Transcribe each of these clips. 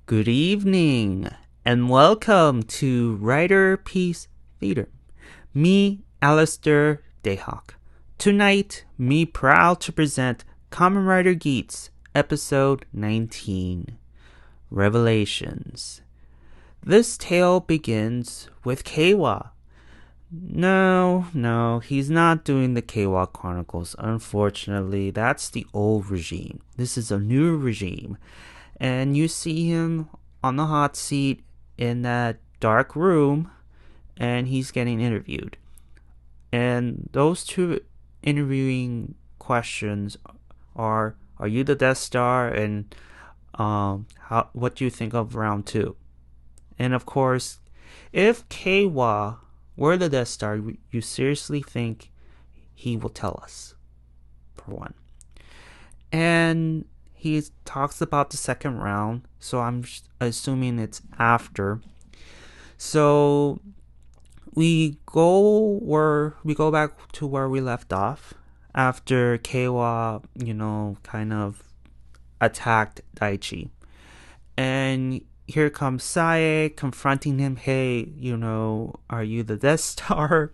Good evening, and welcome to Riderpiece Theater. Me, Alistair Dayhawk. Tonight, me proud to present Kamen Rider Geats, episode 19, Revelations. This tale begins with Keiwa. No, he's not doing the Keiwa Chronicles, unfortunately. That's the old regime. This is a new regime. And you see him on the hot seat in that dark room, and he's getting interviewed. And those two interviewing questions are you the Desstar, and what do you think of round two? And of course, if Keiwa were the Desstar, you seriously think he will tell us, for one. And he talks about the second round, so I'm assuming it's after. So we go back to where we left off after Keiwa, kind of attacked Daichi. And here comes Sae confronting him, hey, are you the Desstar?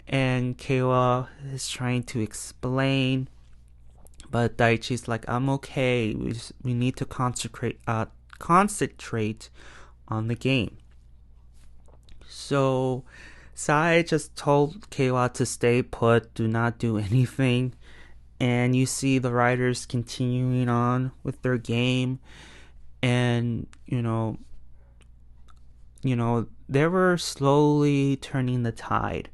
And Keiwa is trying to explain, but Daichi's like, I'm okay. We need to concentrate on the game. So Sae just told Keiwa to stay put, do not do anything. And you see the riders continuing on with their game. And, they were slowly turning the tide.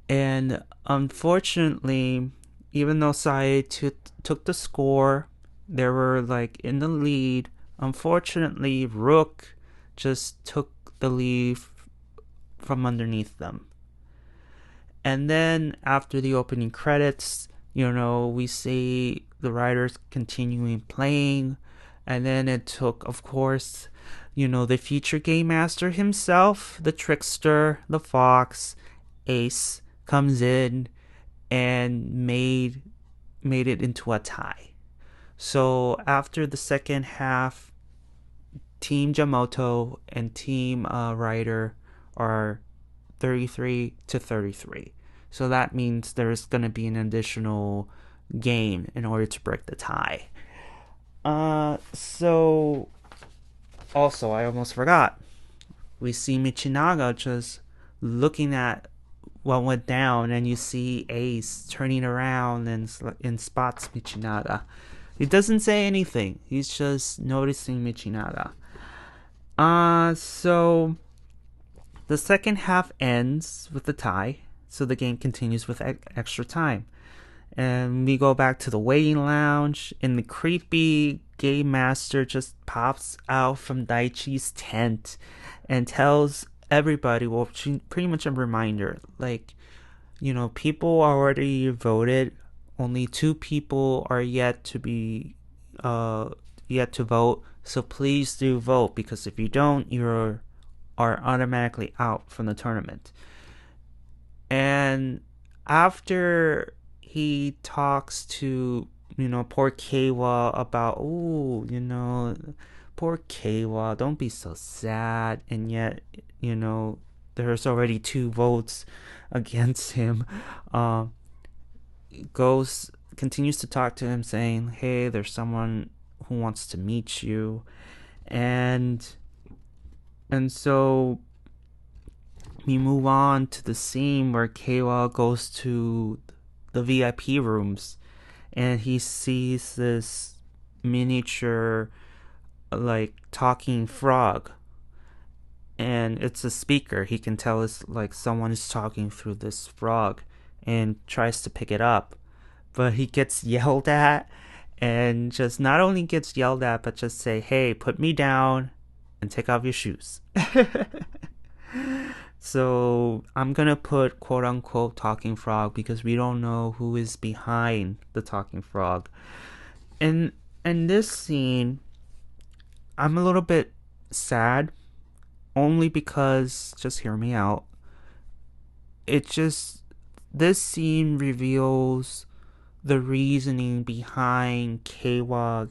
And unfortunately, even though Sae took the score, they were in the lead. Unfortunately, Rook just took the lead from underneath them. And then after the opening credits, we see the riders continuing playing. And then it took, of course, the future game master himself, the trickster, the fox, Ace, comes in and made it into a tie. So after the second half, Team Jamoto and Team Rider are 33-33. So that means there's going to be an additional game in order to break the tie. So also, I almost forgot. We see Michinaga just looking at what went down, and you see Ace turning around and spots Michinaga. He doesn't say anything. He's just noticing Michinaga. So the second half ends with a tie, so the game continues with extra time. And we go back to the waiting lounge, and the creepy game master just pops out from Daichi's tent and tells everybody, well, pretty much a reminder, people already voted. Only 2 people are yet to vote. So please do vote, because if you don't, are automatically out from the tournament. And after he talks to, poor Keiwa about, poor Keiwa, don't be so sad. And yet, there's already 2 votes against him. Continues to talk to him, saying, hey, there's someone who wants to meet you. And so we move on to the scene where Keiwa goes to the VIP rooms, and he sees this miniature talking frog, and it's a speaker. He can tell it's someone is talking through this frog, and tries to pick it up, but he gets yelled at, and just not only gets yelled at, but just say, hey, put me down and take off your shoes. So I'm gonna put quote unquote talking frog, because we don't know who is behind the talking frog. And in this scene, I'm a little bit sad, only because, just hear me out, this scene reveals the reasoning behind Keiwa,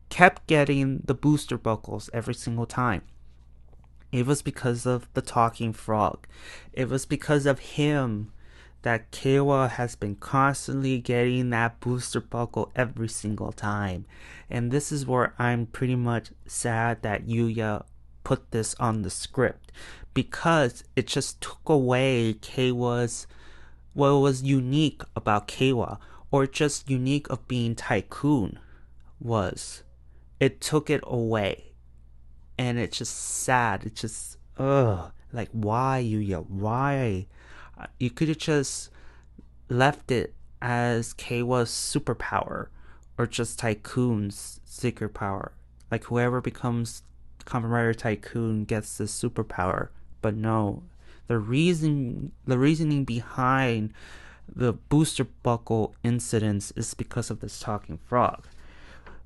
kept getting the booster buckles every single time. It was because of the talking frog. It was because of him that Keiwa has been constantly getting that booster buckle every single time. And this is where I'm pretty much sad that Yuya put this on the script, because it just took away Keiwa's, what was unique about Keiwa, or just unique of being Tycoon was. It took it away. And it's just sad. It's just, like, why, Yuya? Why? You could have just left it as Keiwa's superpower, or just Tycoon's secret power. Like, whoever becomes Kamen Rider Tycoon gets this superpower. But no, the reasoning behind the booster buckle incidents is because of this talking frog.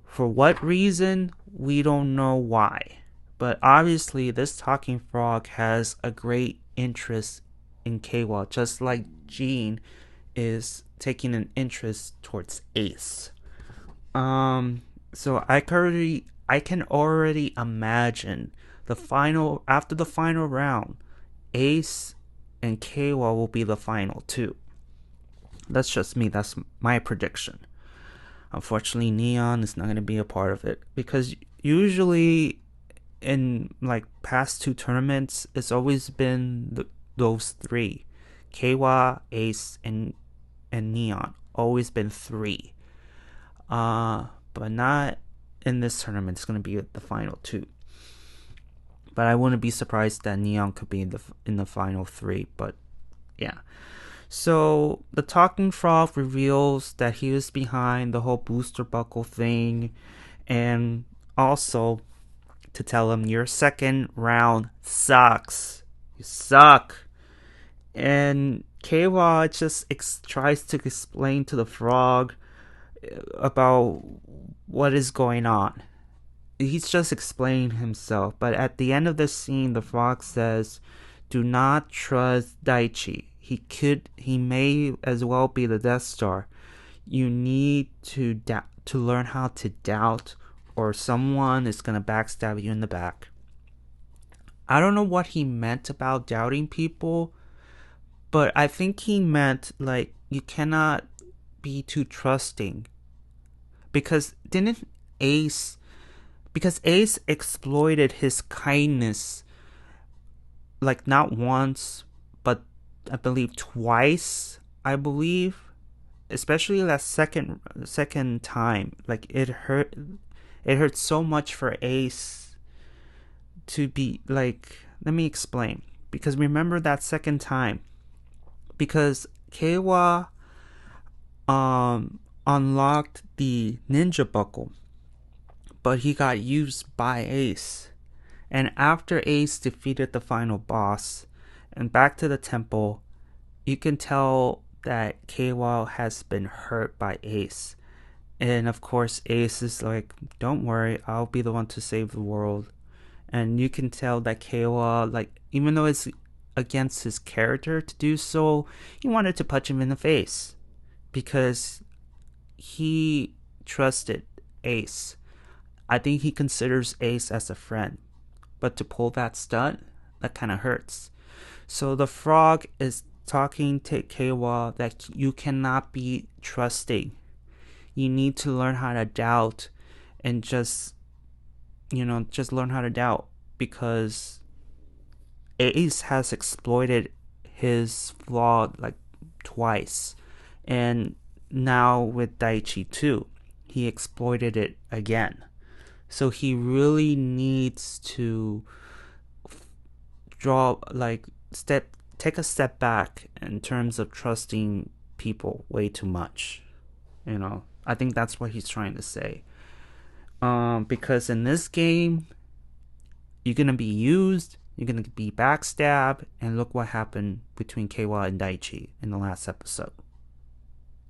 For what reason, we don't know why. But obviously, this talking frog has a great interest in Keiwa, just like Jean is taking an interest towards Ace. So I can already imagine after the final round, Ace and Keiwa will be the final two. That's just me. That's my prediction. Unfortunately, Neon is not going to be a part of it, because usually in like past two tournaments, it's always been those three: Keiwa, Ace, and Neon. Always been three. But not in this tournament. It's going to be the final two. But I wouldn't be surprised that Neon could be in the final three. But yeah. So the talking frog reveals that he was behind the whole booster buckle thing, and also to tell him your second round sucks. You suck. And Keiwa just tries to explain to the frog about what is going on. He's just explaining himself, but at the end of the scene, the frog says, "Do not trust Daichi. He may as well be the Desstar. You need to learn how to doubt, or someone is gonna backstab you in the back." I don't know what he meant about doubting people, but I think he meant like you cannot be too trusting. Because Ace exploited his kindness like not once, but I believe twice. Especially that second time. Like it hurt so much for Ace to be like, let me explain. Because remember that second time, because Keiwa unlocked the ninja buckle, but he got used by Ace. And after Ace defeated the final boss and back to the temple, you can tell that Keiwa has been hurt by Ace. And of course Ace is like, "Don't worry, I'll be the one to save the world." And you can tell that Keiwa, like, even though it's against his character to do so, he wanted to punch him in the face, because he trusted Ace. I think he considers Ace as a friend. But to pull that stunt, that kind of hurts. So the frog is talking to Keiwa that you cannot be trusting. You need to learn how to doubt, and just learn how to doubt, because Ace has exploited his flaw like twice. And now with Daichi too, he exploited it again. So he really needs to take a step back in terms of trusting people way too much. I think that's what he's trying to say. Because in this game, you're gonna be used, you're gonna be backstabbed, and look what happened between Keiwa and Daichi in the last episode.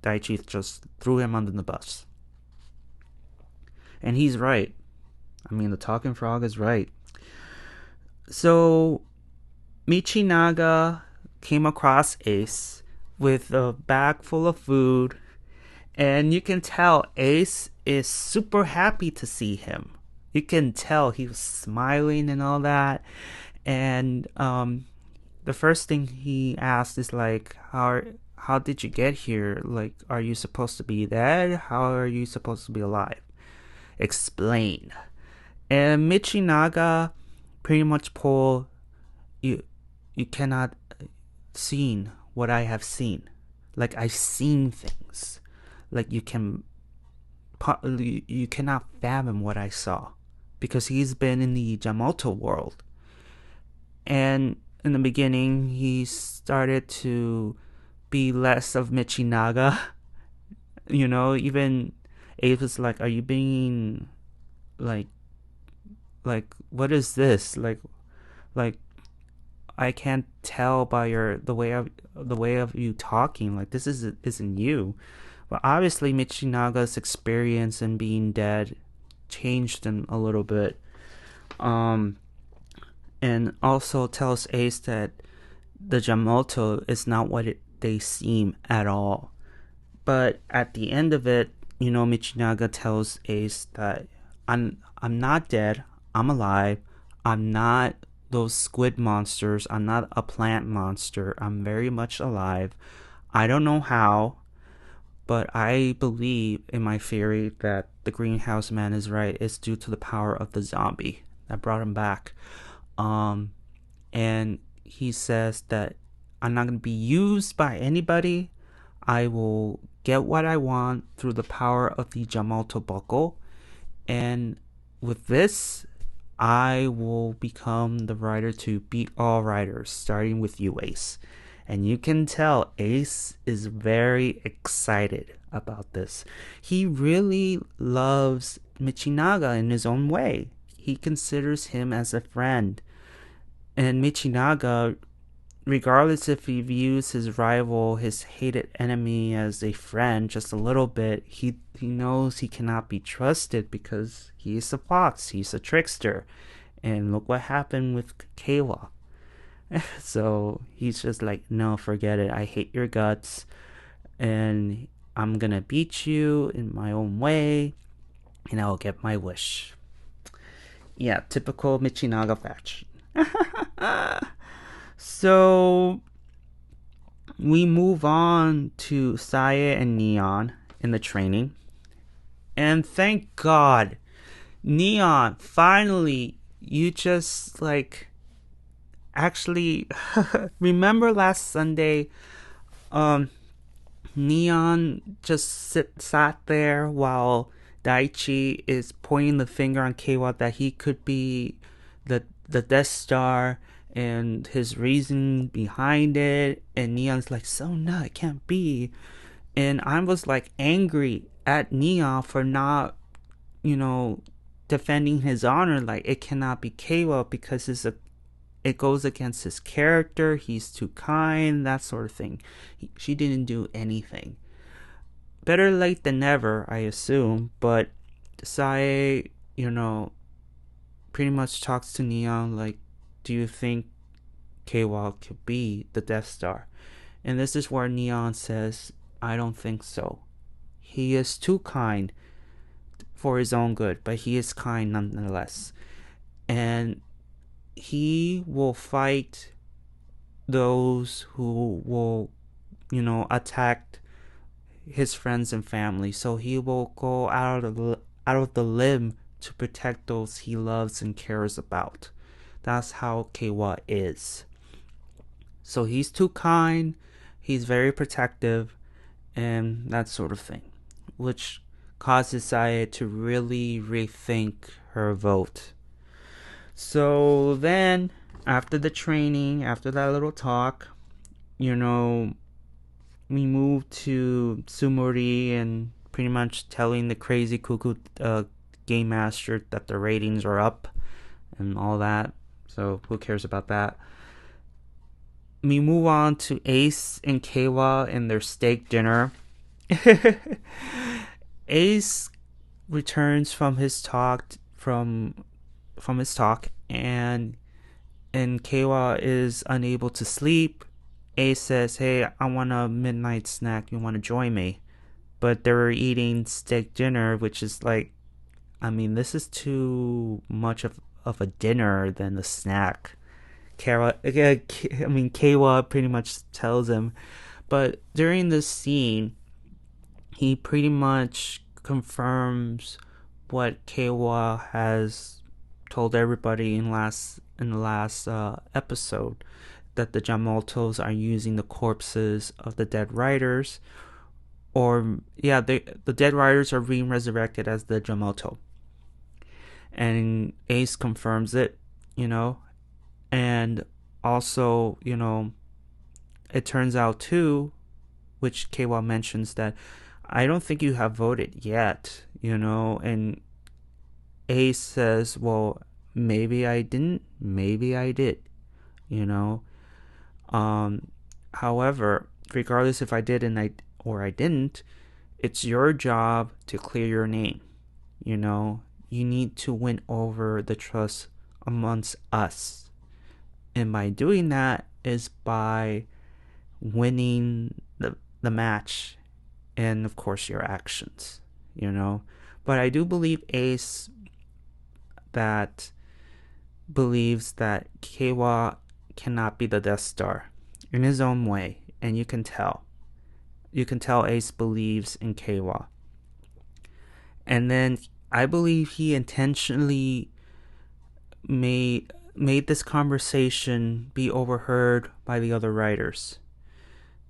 Daichi just threw him under the bus. And he's right. I mean, the talking frog is right. So Michinaga came across Ace with a bag full of food, and you can tell Ace is super happy to see him. You can tell he was smiling and all that. And the first thing he asked is like, how did you get here? Like, are you supposed to be dead? How are you supposed to be alive? Explain. And Michinaga pretty much pull, you cannot seen what I have seen. Like, I've seen things. Like, you cannot fathom what I saw, because he's been in the Yamato world. And in the beginning, he started to be less of Michinaga. Even Abe was like, "Are you being like what is this? Like I can't tell by the way of you talking. Like, this isn't you." But obviously, Michinaga's experience in being dead changed him a little bit. And also tells Ace that the Yamato is not what they seem at all. But at the end of it, Michinaga tells Ace that I'm not dead. I'm alive. I'm not those squid monsters. I'm not a plant monster. I'm very much alive. I don't know how, but I believe in my theory that the greenhouse man is right. It's due to the power of the zombie that brought him back. And he says that I'm not going to be used by anybody. I will get what I want through the power of the Yamato buckle. And with this, I will become the rider to beat all riders, starting with you, Ace. And you can tell Ace is very excited about this. He really loves Michinaga in his own way. He considers him as a friend. And Michinaga, regardless if he views his rival, his hated enemy, as a friend just a little bit, he knows he cannot be trusted because he is a fox, he's a trickster. And look what happened with Keiwa. So he's just like, no, forget it. I hate your guts. And I'm gonna beat you in my own way. And I'll get my wish. Yeah, typical Michinaga fashion. So we move on to Saya and Neon in the training. And thank God, Neon, finally, you just actually remember last Sunday, Neon just sat there while Daichi is pointing the finger on Keiwa that he could be the Desstar and his reason behind it, and Neon's like, so no, it can't be. And I was angry at Neon for not, defending his honor. Like, it cannot be Keiwa because it goes against his character, he's too kind, that sort of thing. She didn't do anything. Better late than never, I assume. But Sae, pretty much talks to Neon like, do you think Keiwa could be the Desstar? And this is where Neon says, I don't think so. He is too kind for his own good, but he is kind nonetheless. And he will fight those who will, attack his friends and family. So he will go out of the limb to protect those he loves and cares about. That's how Keiwa is. So he's too kind, he's very protective, and that sort of thing, which causes Saya to really rethink her vote. So then, after the training, after that little talk, we move to Sumori and pretty much telling the crazy cuckoo game master that the ratings are up and all that. So who cares about that? We move on to Ace and Keiwa and their steak dinner. Ace returns from his talk and Keiwa is unable to sleep. Ace says, hey, I want a midnight snack, you want to join me? but they were eating steak dinner, which is like, I mean, this is too much of a dinner than a snack. Kawa pretty much tells him, but during this scene, he pretty much confirms what Kawa has told everybody in the last episode, that the Jamotos are using the corpses of the dead riders, or yeah, the dead riders are being resurrected as the Jamoto, and Ace confirms it, and also, it turns out too, which Kawa mentions, that I don't think you have voted yet, and Ace says, well, maybe I didn't, maybe I did, however, regardless if I did or I didn't, it's your job to clear your name. You need to win over the trust amongst us. And by doing that is by winning the match and, of course, your actions, But I do believe Ace that believes that Kawa cannot be the Desstar in his own way, and you can tell. You can tell Ace believes in Kawa. And then I believe he intentionally made this conversation be overheard by the other writers,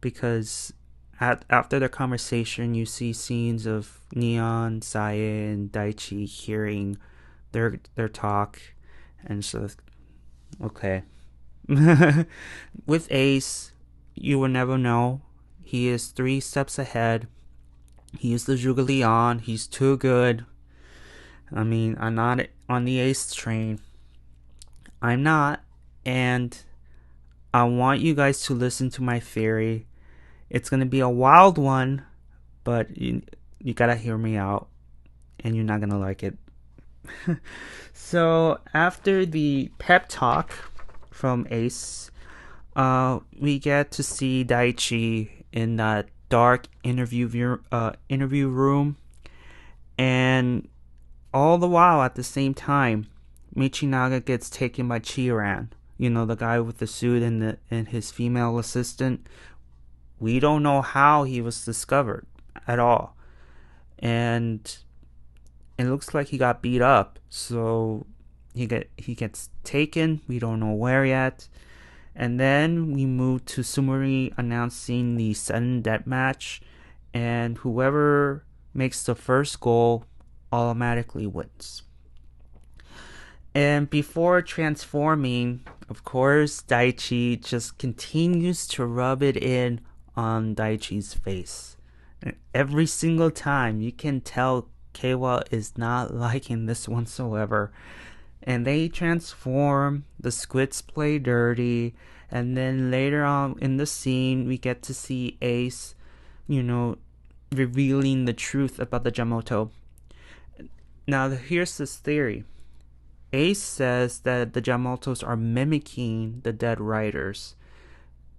because after the conversation, you see scenes of Neon, Sae, and Daichi hearing their talk, and so, okay. With Ace, you will never know. He is 3 steps ahead. He is the Zhuge Liang. He's too good. I mean, I'm not on the Ace train. I'm not. And I want you guys to listen to my theory. It's going to be a wild one, but you gotta hear me out, and you're not going to like it. So, after the pep talk from Ace, we get to see Daichi in that dark interview room, and all the while, at the same time, Michinaga gets taken by Chiran, the guy with the suit and his female assistant. We don't know how he was discovered at all, and it looks like he got beat up, so he gets taken. We don't know where yet. And then we move to Sumori announcing the sudden death match, and whoever makes the first goal automatically wins. And before transforming, of course, Daichi just continues to rub it in on Daichi's face. And every single time, you can tell Kawa is not liking this whatsoever. And they transform, the squids play dirty, and then later on in the scene, we get to see Ace, revealing the truth about the Jamoto. Now, here's this theory. Ace says that the Jamotos are mimicking the dead riders.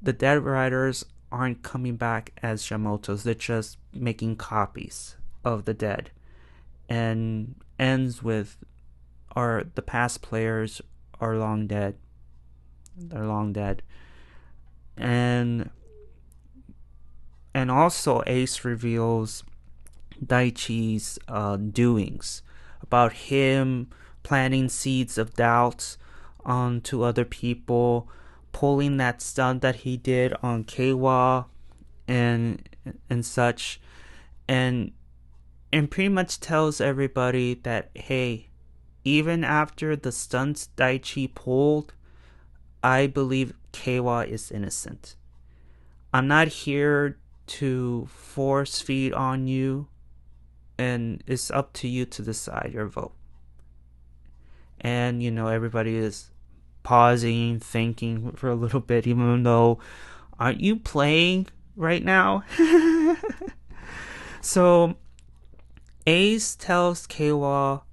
The dead riders aren't coming back as Jamotos, they're just making copies of the dead. And ends with, the past players are long dead. They're long dead. And also Ace reveals Daichi's doings, about him planting seeds of doubt onto other people, pulling that stunt that he did on Kawa and such, and pretty much tells everybody that, hey, even after the stunts Daichi pulled, I believe Kawa is innocent. I'm not here to force feed on you, and it's up to you to decide your vote. And, everybody is pausing, thinking for a little bit, even though, aren't you playing right now? So, Ace tells Kawa,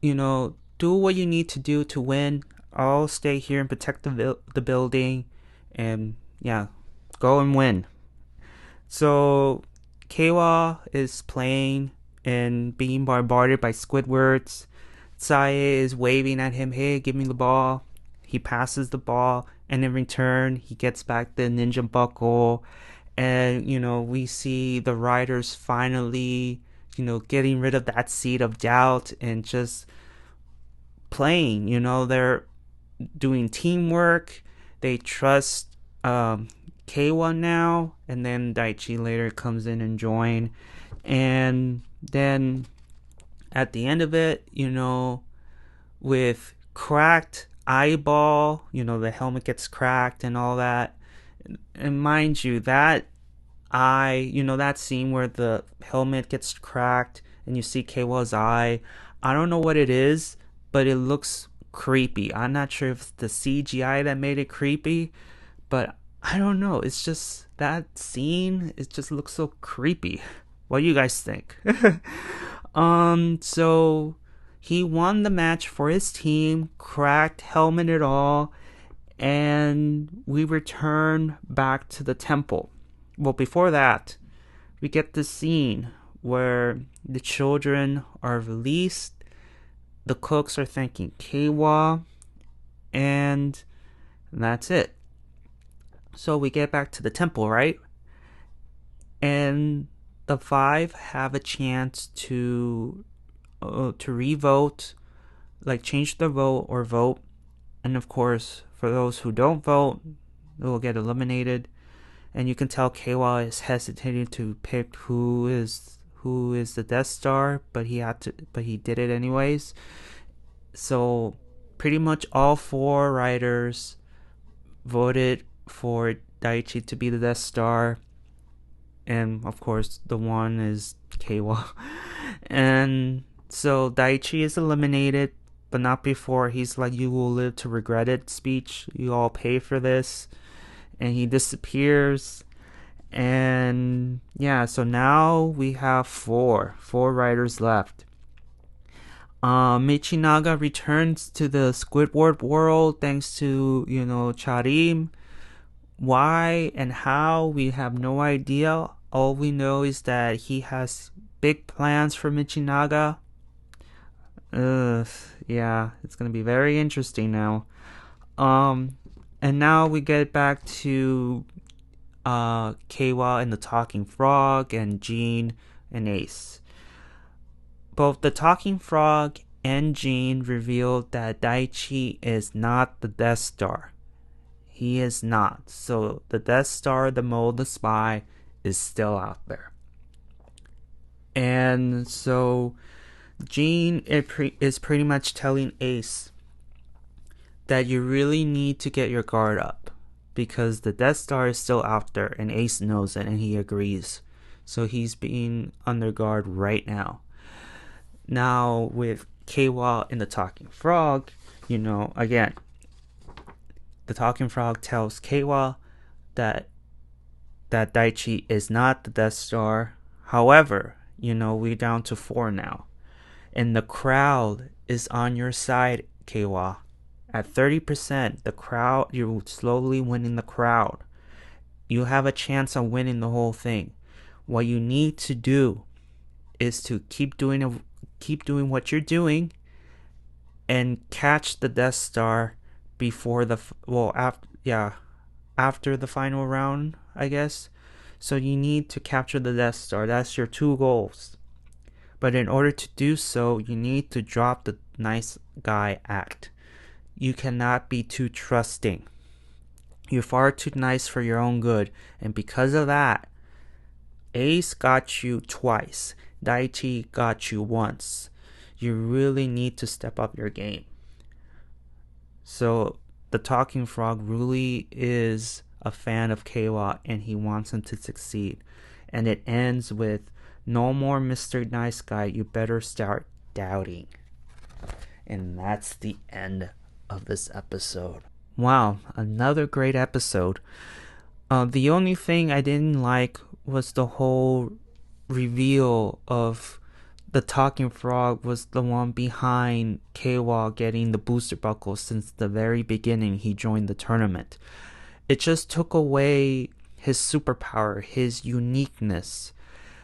do what you need to do to win. I'll stay here and protect the building, and yeah, go and win. So Keiwa is playing and being bombarded by squidwards. Sae is waving at him, hey, give me the ball. He passes the ball, and in return, he gets back the ninja buckle. And, we see the riders finally, getting rid of that seed of doubt and just playing. They're doing teamwork. They trust Keiwa now. And then Daichi later comes in and join. And then at the end of it, with cracked eyeball, the helmet gets cracked and all that. And mind you, that eye, that scene where the helmet gets cracked and you see Keiwa's eye, I don't know what it is, but it looks creepy. I'm not sure if it's the CGI that made it creepy, but I don't know. It's just that scene, it just looks so creepy. What do you guys think? So he won the match for his team, cracked helmet and all, and we return back to the temple. Well, before that, we get the scene where the children are released, the cooks are thanking Keiwa, and that's it. So we get back to the temple, right? And the 5 have a chance to re-vote, like change their vote or vote. And of course, for those who don't vote, they will get eliminated. And you can tell Keiwa is hesitating to pick who is the Desstar, but he did it anyways. So pretty much all 4 riders voted for Daichi to be the Desstar. And of course, the one is Keiwa. And so Daichi is eliminated, but not before he's like, you will live to regret it speech. You all pay for this. And he disappears. And yeah, so now we have 4 riders left. Michinaga returns to the Squidward world thanks to, Charim. Why and how, we have no idea. All we know is that he has big plans for Michinaga. Yeah, it's gonna be very interesting now. And now we get back to Keiwa and the Talking Frog and Jean and Ace. Both the Talking Frog and Jean revealed that Daichi is not the Desstar. He is not. So the Desstar, the mole, the spy, is still out there. And so Jean is pretty much telling Ace that you really need to get your guard up because the Desstar is still out there, and Ace knows it and he agrees. So he's being under guard right now. Now with Keiwa and the Talking Frog, again, the Talking Frog tells Keiwa that Daichi is not the Desstar. However, we're down to 4 now. And the crowd is on your side, Keiwa. At 30%, the crowd, you're slowly winning the crowd. You have a chance of winning the whole thing. What you need to do is to keep doing what you're doing and catch the Desstar before after the final round, I guess. So you need to capture the Desstar. That's your 2 goals. But in order to do so, you need to drop the nice guy act. You cannot be too trusting. You're far too nice for your own good. And because of that, Ace got you twice. Daichi got you once. You really need to step up your game. So the Talking Frog really is a fan of Keiwa and he wants him to succeed. And it ends with, no more Mr. Nice Guy, you better start doubting. And that's the end of this episode. Wow, another great episode. The only thing I didn't like was the whole reveal of the Talking Frog was the one behind Keiwa getting the booster buckle since the very beginning he joined the tournament. It just took away his superpower, his uniqueness.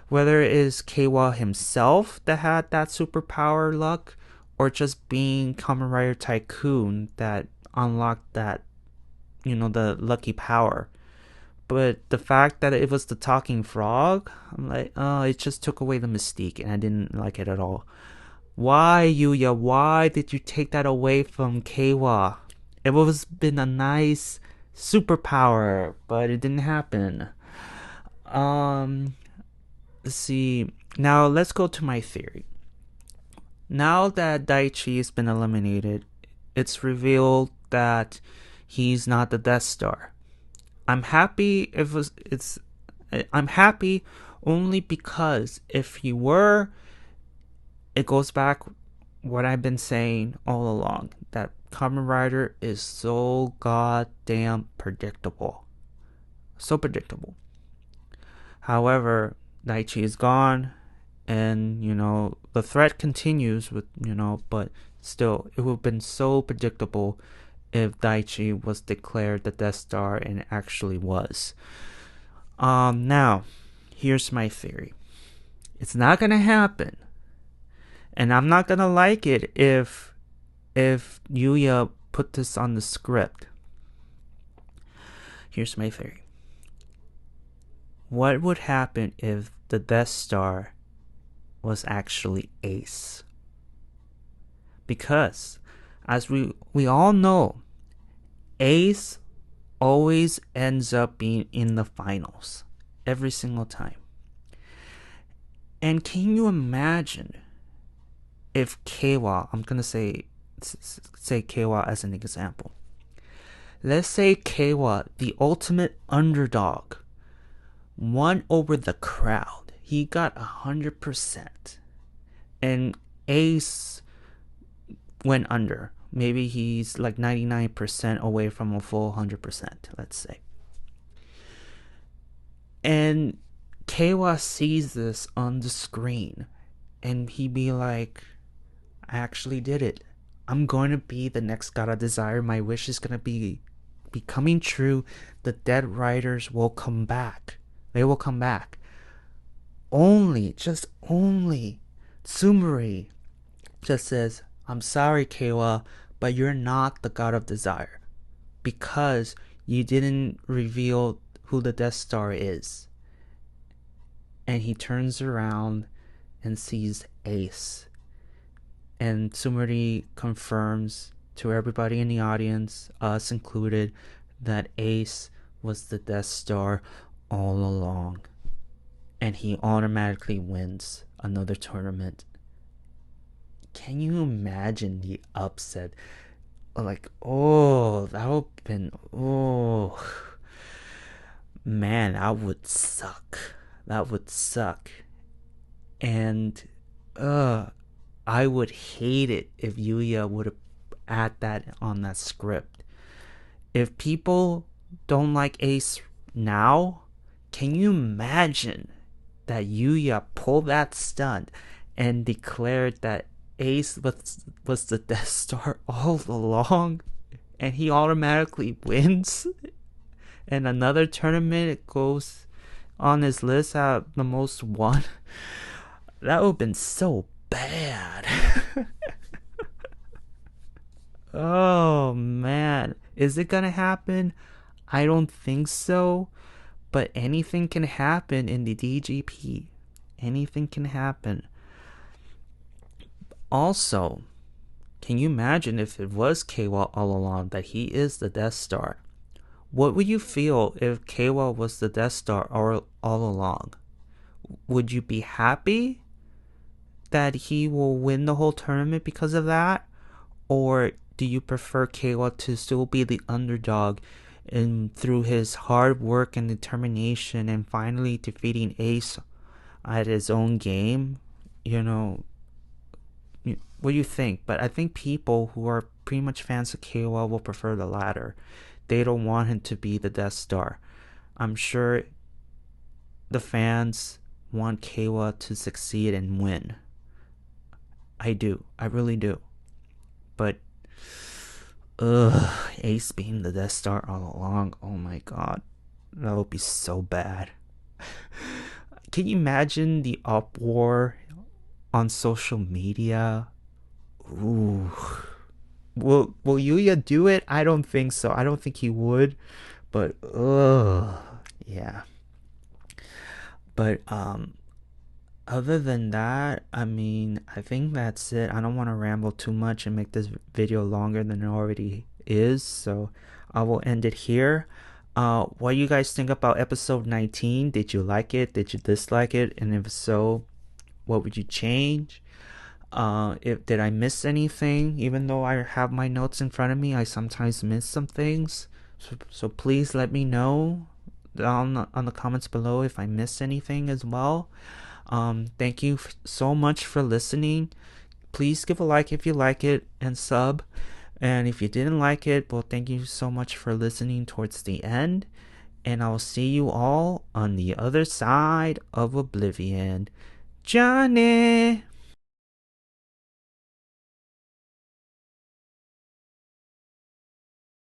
Whether it is Keiwa himself that had that superpower luck, or just being Kamen Rider Tycoon that unlocked that, the lucky power. But the fact that it was the talking frog, I'm like, oh, it just took away the mystique, and I didn't like it at all. Why, Yuya? Why did you take that away from Keiwa? It would have been a nice superpower, but it didn't happen. Let's see. Now let's go to my theory. Now that Daichi has been eliminated, it's revealed that he's not the Desstar. I'm happy I'm happy only because if he were, it goes back what I've been saying all along, that Kamen Rider is so goddamn predictable. So predictable. However, Daichi is gone, and the threat continues with, but still, it would have been so predictable if Daichi was declared the Desstar and it actually was. Now, here's my theory. It's not gonna happen, and I'm not gonna like it if Yuya put this on the script. Here's my theory. What would happen if the Desstar was actually Ace? Because, as we all know, Ace always ends up being in the finals every single time. And can you imagine if Keiwa, I'm gonna say Keiwa as an example. Let's say Keiwa, the ultimate underdog, won over the crowd. He got 100%. And Ace went under. Maybe he's like 99% away from a full 100%, let's say. And Keiwa sees this on the screen, and he be like, I actually did it. I'm going to be the next God of Desire. My wish is going to be coming true. The dead riders will come back. They will come back. Just only, Tsumuri just says, I'm sorry, Keiwa, but you're not the God of Desire, because you didn't reveal who the Desstar is. And he turns around and sees Ace. And Tsumuri confirms to everybody in the audience, us included, that Ace was the Desstar all along. And he automatically wins another tournament. Can you imagine the upset? Like, oh, that would have been, oh, man, that would suck. That would suck. And, I would hate it if Yuya would have add that on that script. If people don't like Ace now, can you imagine that Yuya pulled that stunt and declared that Ace was the Desstar all along, and he automatically wins, and another tournament it goes on his list at the most won? That would have been so bad. Oh man, is it gonna happen? I don't think so, but anything can happen in the DGP. Anything can happen. Also, can you imagine if it was Keiwa all along, that he is the Desstar? What would you feel if Keiwa was the Desstar all along? Would you be happy that he will win the whole tournament because of that? Or do you prefer Keiwa to still be the underdog, and through his hard work and determination and finally defeating Ace at his own game? What do you think? But I think people who are pretty much fans of Keiwa will prefer the latter. They don't want him to be the Desstar. I'm sure the fans want Keiwa to succeed and win. I do. I really do. But Ace being the Desstar all along, oh my god, that would be so bad. can you imagine the uproar on social media? Ooh. Will Yuya do it? I don't think so. I don't think he would. But yeah. But other than that, I mean, I think that's it. I don't want to ramble too much and make this video longer than it already is, so I will end it here. What do you guys think about episode 19? Did you like it? Did you dislike it? And if so, what would you change? If did I miss anything? Even though I have my notes in front of me, I sometimes miss some things. So please let me know down on the comments below if I missed anything as well. Thank you so much for listening. Please give a like if you like it and sub. And if you didn't like it, well, thank you so much for listening towards the end. And I'll see you all on the other side of Oblivion. Johnny!